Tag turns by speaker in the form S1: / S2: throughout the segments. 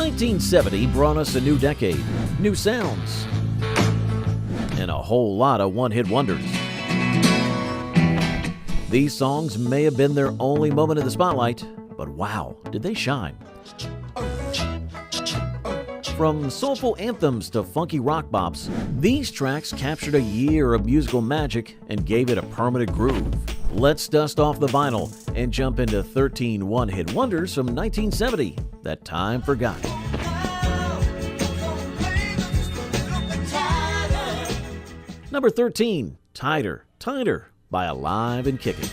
S1: 1970 brought us a new decade, new sounds, and a whole lot of one-hit wonders. These songs may have been their only moment in the spotlight, but wow, did they shine. From soulful anthems to funky rock bops, these tracks captured a year of musical magic and gave it a permanent groove. Let's dust off the vinyl and jump into 13 one-hit wonders from 1970 that time forgot. Number 13, Tighter, Tighter by Alive and Kickin.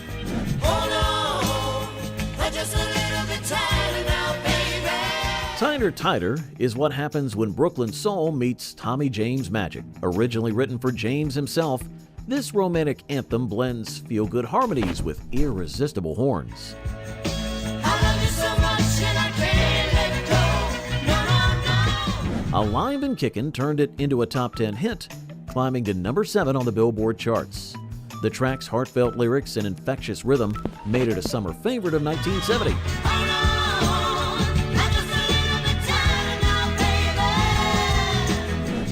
S1: Tighter, Tighter is what happens when Brooklyn soul meets Tommy James magic. Originally written for James himself, this romantic anthem blends feel-good harmonies with irresistible horns. Alive and Kickin' turned it into a top 10 hit, climbing to number 7 on the Billboard charts. The track's heartfelt lyrics and infectious rhythm made it a summer favorite of 1970.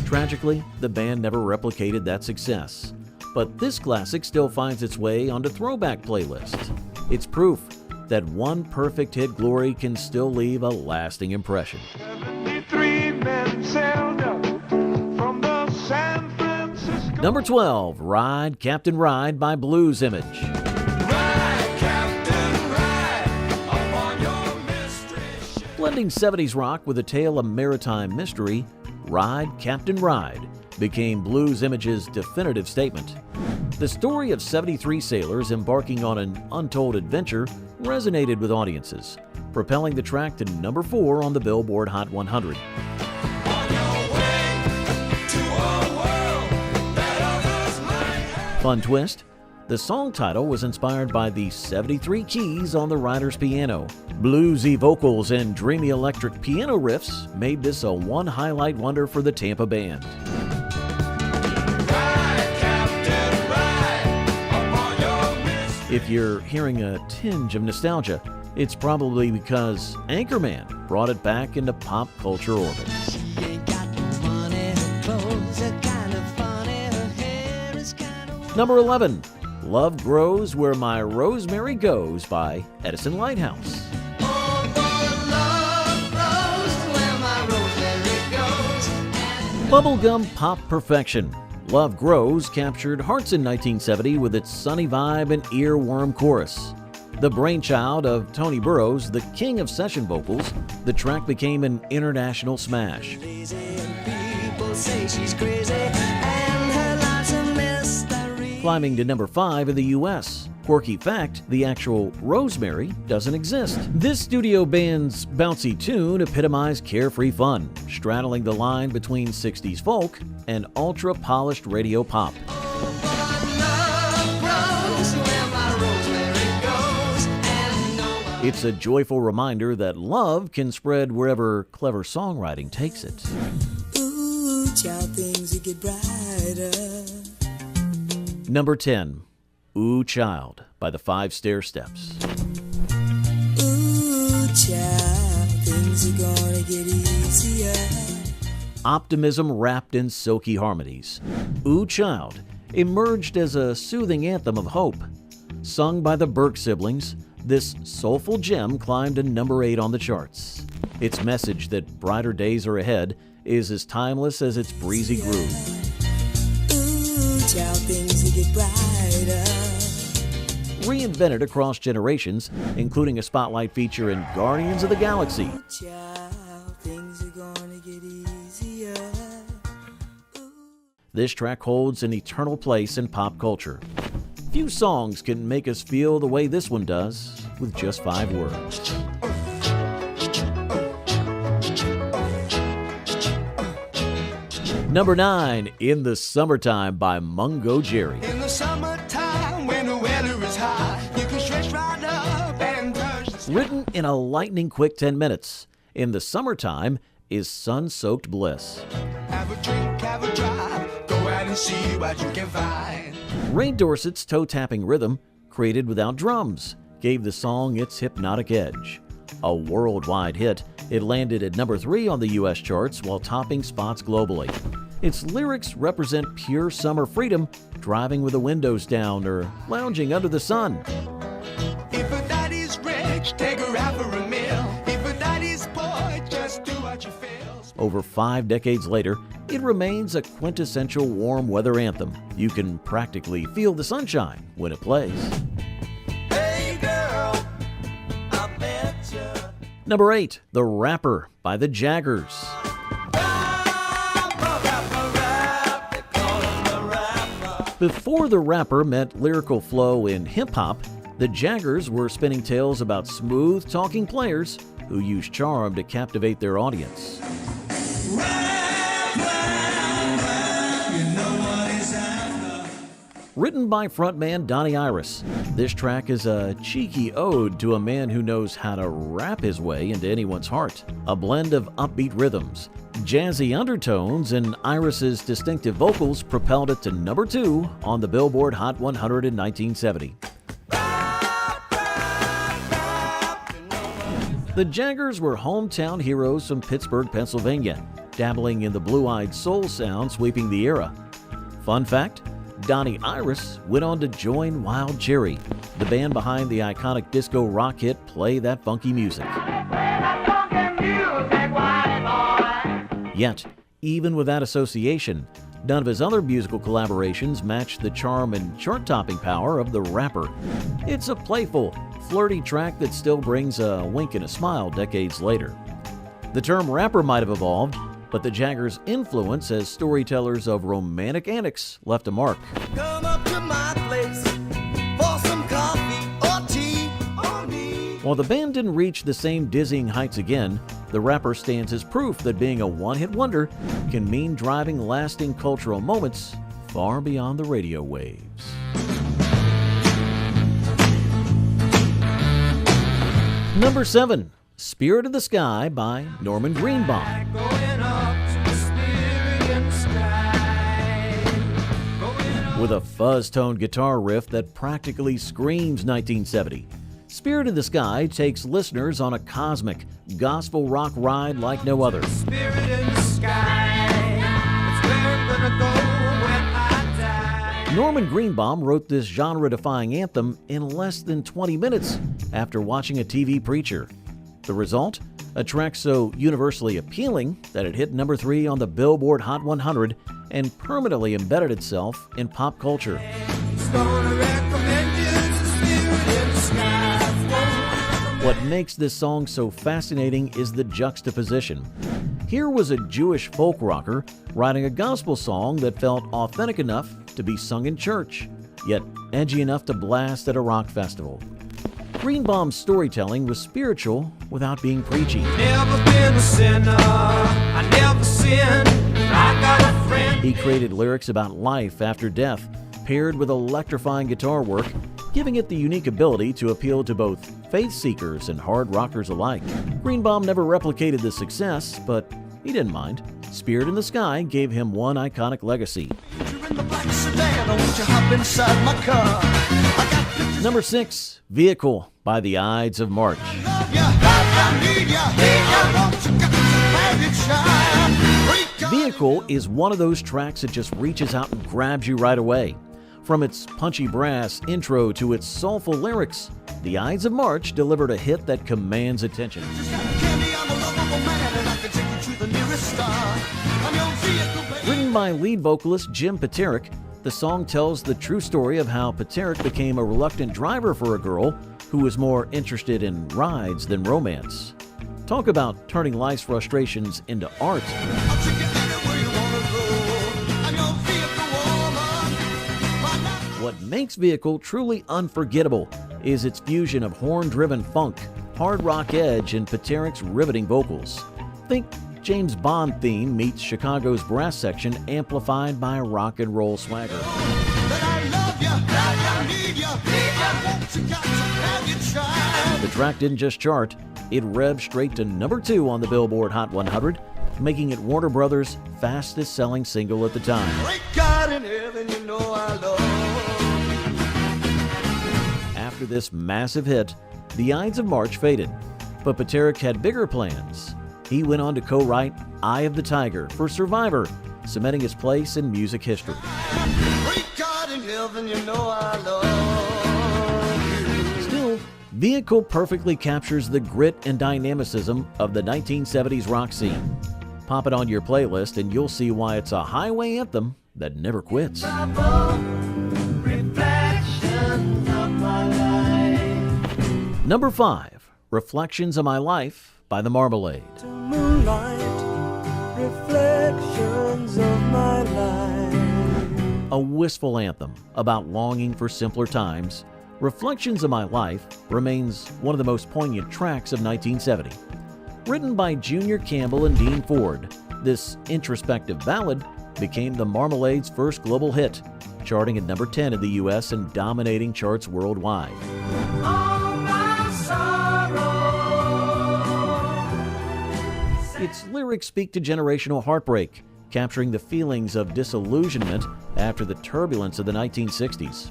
S1: Tragically, the band never replicated that success, but this classic still finds its way onto throwback playlists. It's proof that one perfect hit glory can still leave a lasting impression. 73 men sailed up from the San Francisco. Number 12, Ride, Captain Ride by Blues Image. Ride, Captain, ride upon your mystery. Blending 70s rock with a tale of maritime mystery, Ride, Captain Ride became Blues Image's definitive statement. The story of 73 sailors embarking on an untold adventure resonated with audiences, propelling the track to number 4 on the Billboard Hot 100. Fun twist, the song title was inspired by the 73 keys on the rider's piano. Bluesy vocals and dreamy electric piano riffs made this a one highlight wonder for the Tampa band. If you're hearing a tinge of nostalgia, it's probably because Anchorman brought it back into pop culture orbit. Number 11, Love Grows Where My Rosemary Goes by Edison Lighthouse. Bubblegum pop perfection. Love Grows captured hearts in 1970 with its sunny vibe and earworm chorus. The brainchild of Tony Burrows, the king of session vocals, the track became an international smash. Climbing to number 5 in the US. Quirky fact, the actual Rosemary doesn't exist. This studio band's bouncy tune epitomized carefree fun, straddling the line between 60s folk and ultra-polished radio pop. It's a joyful reminder that love can spread wherever clever songwriting takes it. Ooh, child, things will get brighter. Number 10, Ooh Child by the 5 Stairsteps. Ooh child, things are gonna get easier. Optimism wrapped in silky harmonies. Ooh Child emerged as a soothing anthem of hope. Sung by the Burke siblings, this soulful gem climbed to number 8 on the charts. Its message that brighter days are ahead is as timeless as its breezy groove. Child, things will get brighter. Reinvented across generations, including a spotlight feature in Guardians of the Galaxy. Child, things are gonna get easier. This track holds an eternal place in pop culture. Few songs can make us feel the way this one does with just 5 words. Number 9, In the Summertime by Mungo Jerry. In the summertime when the weather is high, you can stretch right up and touch. Written in a lightning-quick 10 minutes, In the Summertime is sun-soaked bliss. Have a drink, have a drive, go out and see what you can find. Ray Dorset's toe-tapping rhythm, created without drums, gave the song its hypnotic edge. A worldwide hit, It landed at number 3 on the US charts while topping spots globally. Its lyrics represent pure summer freedom, driving with the windows down or lounging under the sun.
S2: If a daddy's rich, take her out for a meal. If a daddy's poor, just do what you feel.
S1: Over 5 decades later, it remains a quintessential warm weather anthem. You can practically feel the sunshine when it plays.
S2: Hey girl, I met you.
S1: Number 8, The Rapper by the Jaggerz. Before the rapper meant lyrical flow in hip-hop, the Jaggerz were spinning tales about smooth-talking players who used charm to captivate their audience. Written by frontman Donnie Iris, this track is a cheeky ode to a man who knows how to rap his way into anyone's heart. A blend of upbeat rhythms, jazzy undertones, and Iris's distinctive vocals propelled it to number 2 on the Billboard Hot 100 in 1970. The Jaggerz were hometown heroes from Pittsburgh, Pennsylvania, dabbling in the blue-eyed soul sound sweeping the era. Fun fact, Donnie Iris went on to join Wild Cherry, the band behind the iconic disco rock hit Play That Funky Music. Yet, even with that association, none of his other musical collaborations matched the charm and chart-topping power of the rapper. It's a playful, flirty track that still brings a wink and a smile decades later. The term rapper might have evolved, but the Jaggerz' influence as storytellers of romantic antics left a mark.
S2: Come up to my place for some coffee or tea or me.
S1: While the band didn't reach the same dizzying heights again, the rapper stands as proof that being a one-hit wonder can mean driving lasting cultural moments far beyond the radio waves. Number 7, Spirit of the Sky by Norman Greenbaum.
S2: Going up to the spirit in the sky.
S1: With a fuzz-toned guitar riff that practically screams 1970, Spirit of the Sky takes listeners on a cosmic, gospel rock ride like no other.
S2: Spirit in the sky. That's where I'm gonna go when I die.
S1: Norman Greenbaum wrote this genre-defying anthem in less than 20 minutes after watching a TV preacher. The result? A track so universally appealing that it hit number 3 on the Billboard Hot 100 and permanently embedded itself in pop culture.
S2: He's gonna recommend you to Spirit in the sky.
S1: What makes this song so fascinating is the juxtaposition. Here was a Jewish folk rocker writing a gospel song that felt authentic enough to be sung in church, yet edgy enough to blast at a rock festival. Greenbaum's storytelling was spiritual without being preachy.
S2: Never been a sinner, I never sinned, I got a friend.
S1: He created lyrics about life after death, paired with electrifying guitar work, giving it the unique ability to appeal to both faith seekers and hard rockers alike. Greenbaum never replicated the success, but he didn't mind. Spirit in the Sky gave him one iconic legacy.
S2: You're in the black sedan, I want you hop inside my car. I got pictures
S1: Number 6, Vehicle by the Ides of March.
S2: of you, I need ya, I want you, got to let it shine. Freak on
S1: Vehicle is one of those tracks that just reaches out and grabs you right away. From its punchy brass intro to its soulful lyrics, the Ides of March delivered a hit that commands attention.
S2: Just got candy, I'm a lovable man, and I can take you to the nearest star. I'm your vehicle, baby.
S1: Written by lead vocalist Jim Peterick, the song tells the true story of how Peterick became a reluctant driver for a girl who was more interested in rides than romance. Talk about turning life's frustrations into art.
S2: I'll take you anywhere you wanna go. I'm your vehicle, woman. Why not?
S1: What makes Vehicle truly unforgettable is its fusion of horn-driven funk, hard rock edge, and Peterick's riveting vocals. Think James Bond theme meets Chicago's brass section amplified by rock and roll swagger.
S2: That I love you, that I need you, I want you, got to have you try.
S1: The track didn't just chart, it revved straight to number 2 on the Billboard Hot 100, making it Warner Brothers' fastest-selling single at the time.
S2: Great God in heaven, you know I love.
S1: After this massive hit, the Ides of March faded, but Peterick had bigger plans. He went on to co-write Eye of the Tiger for Survivor, cementing his place in music history. Still, Vehicle perfectly captures the grit and dynamicism of the 1970s rock scene. Pop it on your playlist and you'll see why it's a highway anthem that never quits. Number 5, Reflections of My Life by the Marmalade.
S3: Moonlight, reflections of my life.
S1: A wistful anthem about longing for simpler times, Reflections of My Life remains one of the most poignant tracks of 1970. Written by Junior Campbell and Dean Ford, this introspective ballad became the Marmalade's first global hit, charting at number 10 in the U.S. and dominating charts worldwide. Its lyrics speak to generational heartbreak, capturing the feelings of disillusionment after the turbulence of the 1960s.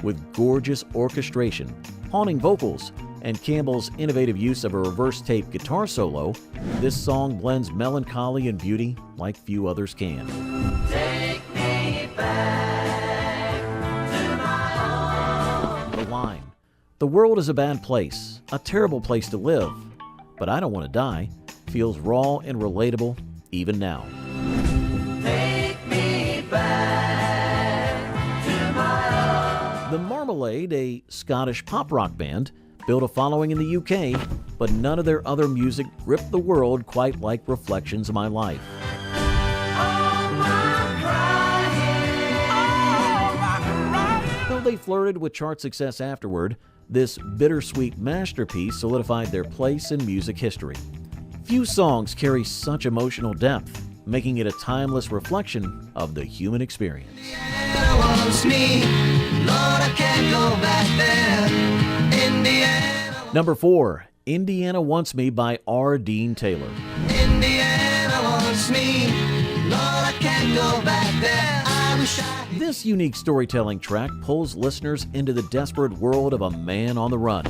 S1: With gorgeous orchestration, haunting vocals, and Campbell's innovative use of a reverse tape guitar solo, this song blends melancholy and beauty like few others can.
S3: Take me back to my own.
S1: The line, "The world is a bad place, a terrible place to live, but I don't want to die," feels raw and relatable even now.
S3: Take me back to my own.
S1: The Marmalade, a Scottish pop rock band, built a following in the UK, but none of their other music gripped the world quite like Reflections of My Life. Though they flirted with chart success afterward, this bittersweet masterpiece solidified their place in music history. Few songs carry such emotional depth, making it a timeless reflection of the human experience. Number 4, Indiana Wants Me by R. Dean Taylor. This unique storytelling track pulls listeners into the desperate world of a man on the run.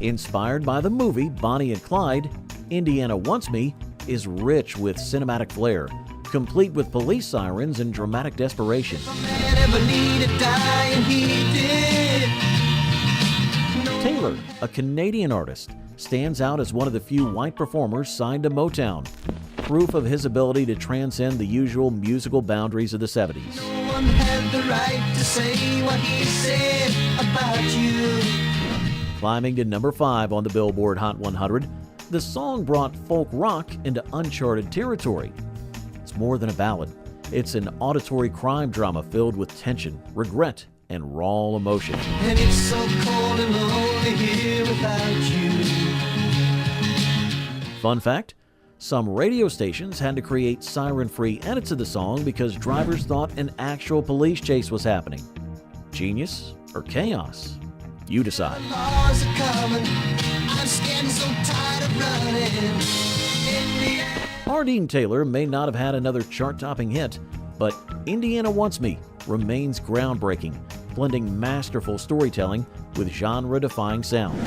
S1: Inspired by the movie Bonnie and Clyde, Indiana Wants Me is rich with cinematic flair, complete with police sirens and dramatic desperation. Taylor, a Canadian artist, stands out as one of the few white performers signed to Motown, proof of his ability to transcend the usual musical boundaries of the 70s.
S3: No one had the right to say what he said about you.
S1: Climbing to number 5 on the Billboard Hot 100, the song brought folk rock into uncharted territory. It's more than a ballad. It's an auditory crime drama filled with tension, regret, and raw emotion.
S3: And it's so cold and lonely here without you.
S1: Fun fact, some radio stations had to create siren-free edits of the song because drivers thought an actual police chase was happening. Genius or chaos? You decide.
S3: Laws are coming. I'm getting so tired of running.
S1: R. Dean Taylor may not have had another chart-topping hit, but Indiana Wants Me remains groundbreaking, blending masterful storytelling with genre-defying sound.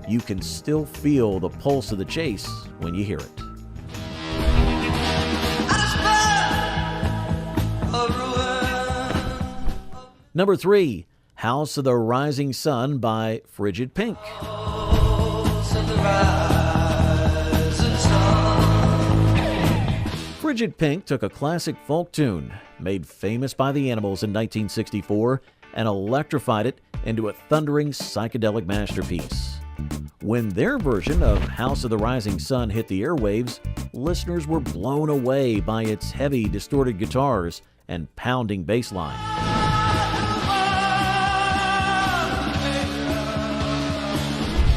S1: You can still feel the pulse of the chase when you hear it. Number 3, House of the Rising Sun by Frijid Pink. Frijid Pink took a classic folk tune, made famous by the Animals in 1964, and electrified it into a thundering psychedelic masterpiece. When their version of House of the Rising Sun hit the airwaves, listeners were blown away by its heavy, distorted guitars and pounding bass line.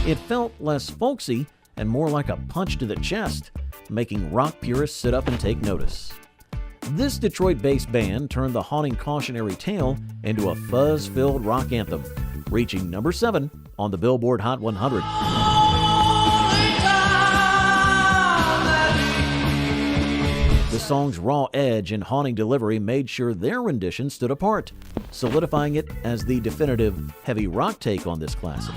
S1: It felt less folksy and more like a punch to the chest, making rock purists sit up and take notice. This Detroit-based band turned the haunting cautionary tale into a fuzz-filled rock anthem, reaching number 7 on the Billboard Hot 100. The song's raw edge and haunting delivery made sure their rendition stood apart, solidifying it as the definitive heavy rock take on this classic.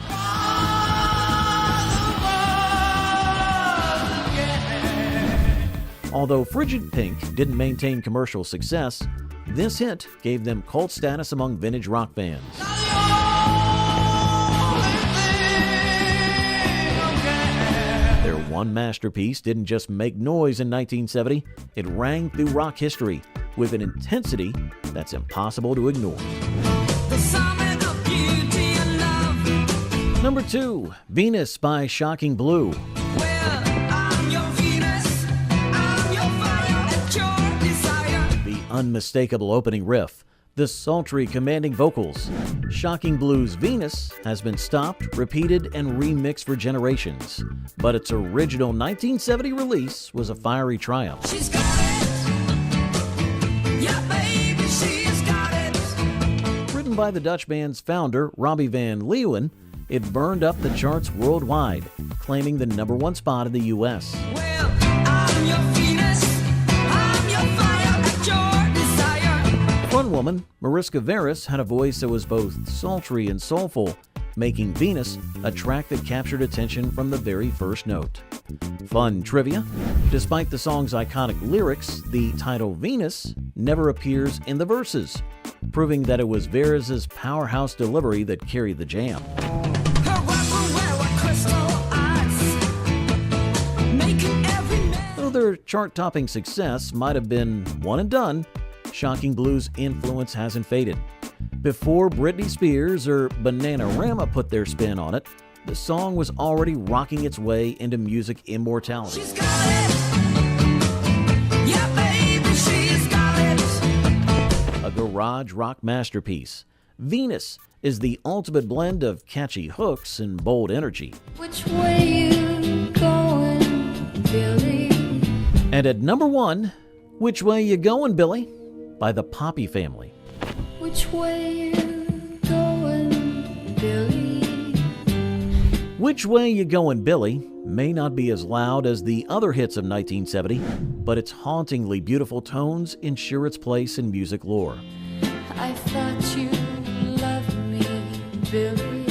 S1: Although Frigid Pink didn't maintain commercial success, this hit gave them cult status among vintage rock fans. Their one masterpiece didn't just make noise in 1970, it rang through rock history with an intensity that's impossible to ignore. Number 2, Venus by Shocking Blue. The unmistakable opening riff, the sultry, commanding vocals. Shocking Blue's Venus has been stopped, repeated, and remixed for generations, but its original 1970 release was a fiery triumph.
S4: She's got it. Yeah, baby, she's got it.
S1: Written by the Dutch band's founder, Robbie van Leeuwen, it burned up the charts worldwide, claiming the #1 spot in the U.S.
S4: Well, I'm your Venus. I'm your fire at your desire.
S1: Frontwoman Mariska Veras had a voice that was both sultry and soulful, making Venus a track that captured attention from the very first note. Fun trivia: despite the song's iconic lyrics, the title Venus never appears in the verses, proving that it was Veras' powerhouse delivery that carried the jam.
S4: Her weapon were crystal eyes, making every man.
S1: Though their chart-topping success might have been one and done, Shocking Blue's influence hasn't faded. Before Britney Spears or Bananarama put their spin on it, the song was already rocking its way into music immortality.
S4: She's got it. Yeah, baby, she's got it.
S1: A garage rock masterpiece, Venus is the ultimate blend of catchy hooks and bold energy.
S5: Which way you going, Billy?
S1: And at number 1, Which Way You Goin', Billy? By the Poppy Family.
S5: Which way you going, Billy?
S1: Which Way You Goin', Billy may not be as loud as the other hits of 1970, but its hauntingly beautiful tones ensure its place in music lore.
S5: I thought you loved me, Billy.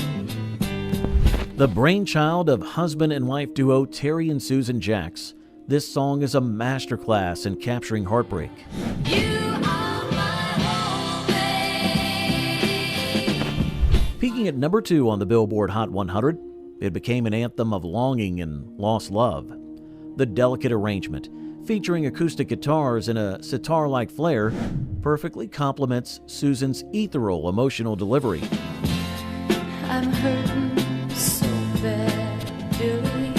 S1: The brainchild of husband and wife duo Terry and Susan Jaggerz, this song is a masterclass in capturing heartbreak.
S5: You are my home.
S1: Peaking at number 2 on the Billboard Hot 100, it became an anthem of longing and lost love. The delicate arrangement, featuring acoustic guitars and a sitar-like flair, perfectly complements Susan's ethereal, emotional delivery.
S5: I'm hurting so bad, Billy.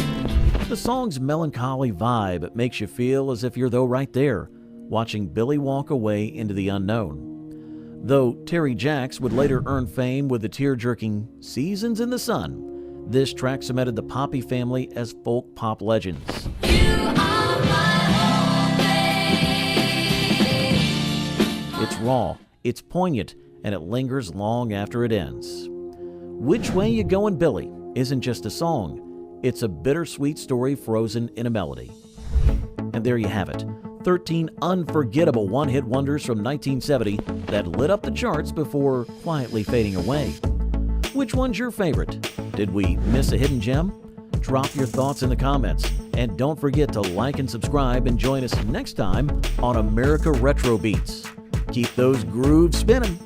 S1: The song's melancholy vibe makes you feel as if you're right there, watching Billy walk away into the unknown. Though Terry Jaggerz would later earn fame with the tear-jerking Seasons in the Sun, this track cemented the Poppy Family as folk pop legends.
S5: You are my home, babe.
S1: It's raw, it's poignant, and it lingers long after it ends. Which Way You Goin', Billy isn't just a song, it's a bittersweet story frozen in a melody. And there you have it, 13 unforgettable one-hit wonders from 1970 that lit up the charts before quietly fading away. Which one's your favorite? Did we miss a hidden gem? Drop your thoughts in the comments, and don't forget to like and subscribe and join us next time on America Retro Beats. Keep those grooves spinning.